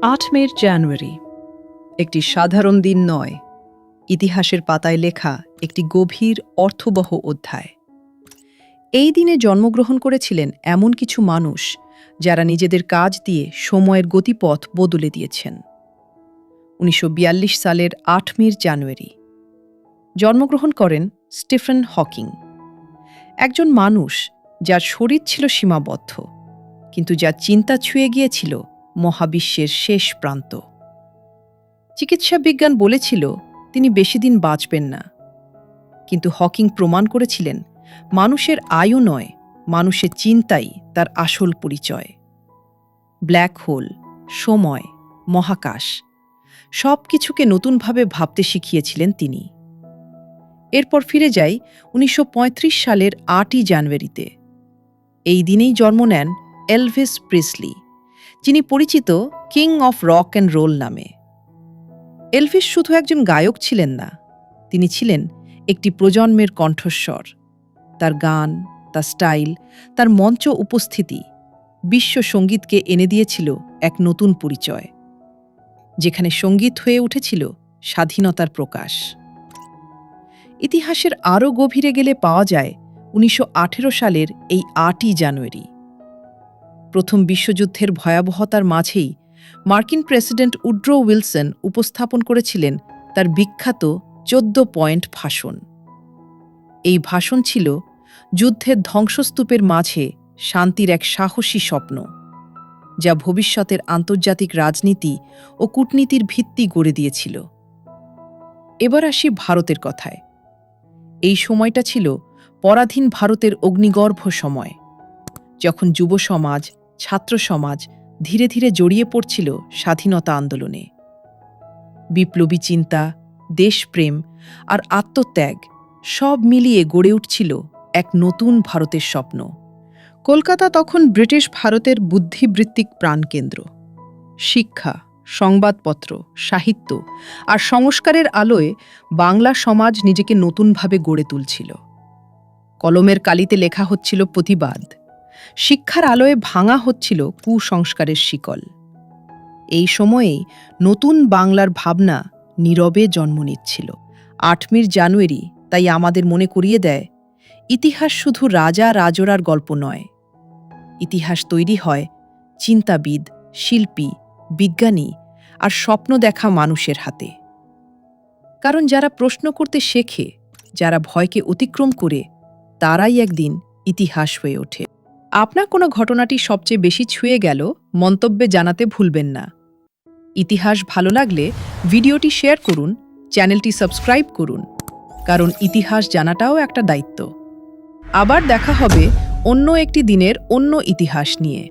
8 জানুয়ারি একটি সাধারণ দিন নয়, ইতিহাসের পাতায় লেখা একটি গভীর অর্থবহ অধ্যায়। এই দিনে জন্মগ্রহণ করেছিলেন এমন কিছু মানুষ যারা নিজেদের কাজ দিয়ে সময়ের গতিপথ বদলে দিয়েছেন। 1942 সালের 8 জানুয়ারি জন্মগ্রহণ করেন স্টিফেন হকিং, একজন মানুষ যার শরীর ছিল সীমাবদ্ধ, কিন্তু যার চিন্তা ছুঁয়ে গিয়েছিল মহাবিশ্বের শেষ প্রান্ত। চিকিৎসা বিজ্ঞান বলেছিল তিনি বেশি দিন বাঁচবেন না, কিন্তু হকিং প্রমাণ করেছিলেন মানুষের আয়ু নয়, মানুষের চিন্তাই তার আসল পরিচয়। ব্ল্যাক হোল, সময়, মহাকাশ সব কিছুকে নতুনভাবে ভাবতে শিখিয়েছিলেন তিনি। এরপর ফিরে যাই 1935 সালের 8 জানুয়ারিতে। এই দিনেই জন্ম নেন এলভিস প্রিসলি, যিনি পরিচিত king of rock and roll নামে। এলভিস শুধু একজন গায়ক ছিলেন না, তিনি ছিলেন একটি প্রজন্মের কণ্ঠস্বর। তার গান, তার স্টাইল, তার মঞ্চ উপস্থিতি বিশ্ব সঙ্গীতকে এনে দিয়েছিল এক নতুন পরিচয়, যেখানে সঙ্গীত হয়ে উঠেছিল স্বাধীনতার প্রকাশ। ইতিহাসের আরও গভীরে গেলে পাওয়া যায় 1918 সালের এই 8 জানুয়ারি। প্রথম বিশ্বযুদ্ধের ভয়াবহতার মাঝেই মার্কিন প্রেসিডেন্ট উড্রো উইলসন উপস্থাপন করেছিলেন তার বিখ্যাত 14 পয়েন্ট ভাষণ। এই ভাষণ ছিল যুদ্ধের ধ্বংসস্তূপের মাঝে শান্তির এক সাহসী স্বপ্ন, যা ভবিষ্যতের আন্তর্জাতিক রাজনীতি ও কূটনীতির ভিত্তি গড়ে দিয়েছিল। এবার আসি ভারতের কথায়। এই সময়টা ছিল পরাধীন ভারতের অগ্নিগর্ভ সময়, যখন যুব সমাজ, ছাত্র সমাজ ধীরে ধীরে জড়িয়ে পড়ছিল স্বাধীনতা আন্দোলনে। বিপ্লবী চিন্তা, দেশপ্রেম আর আত্মত্যাগ সব মিলিয়ে গড়ে উঠছিল এক নতুন ভারতের স্বপ্ন। কলকাতা তখন ব্রিটিশ ভারতের বুদ্ধিবৃত্তিক প্রাণকেন্দ্র। শিক্ষা, সংবাদপত্র, সাহিত্য আর সংস্কারের আলোয় বাংলা সমাজ নিজেকে নতুনভাবে গড়ে তুলছিল। কলমের কালিতে লেখা হচ্ছিল প্রতিবাদ, শিক্ষার আলোয় ভাঙা হচ্ছিল কুসংস্কারের শিকল। এই সময়েই নতুন বাংলার ভাবনা নীরবে জন্ম নিচ্ছিল। 8 জানুয়ারি তাই আমাদের মনে করিয়ে দেয়, ইতিহাস শুধু রাজা রাজোরার গল্প নয়। ইতিহাস তৈরি হয় চিন্তাবিদ, শিল্পী, বিজ্ঞানী আর স্বপ্ন দেখা মানুষের হাতে। কারণ যারা প্রশ্ন করতে শেখে, যারা ভয়কে অতিক্রম করে, তারাই একদিন ইতিহাস হয়ে ওঠে। আপনার কোনো ঘটনাটি সবচেয়ে বেশি ছুঁয়ে গেল মন্তব্যে জানাতে ভুলবেন না। ইতিহাস ভালো লাগলে ভিডিওটি শেয়ার করুন, চ্যানেলটি সাবস্ক্রাইব করুন, কারণ ইতিহাস জানাটাও একটা দায়িত্ব। আবার দেখা হবে অন্য একটি দিনের অন্য ইতিহাস নিয়ে।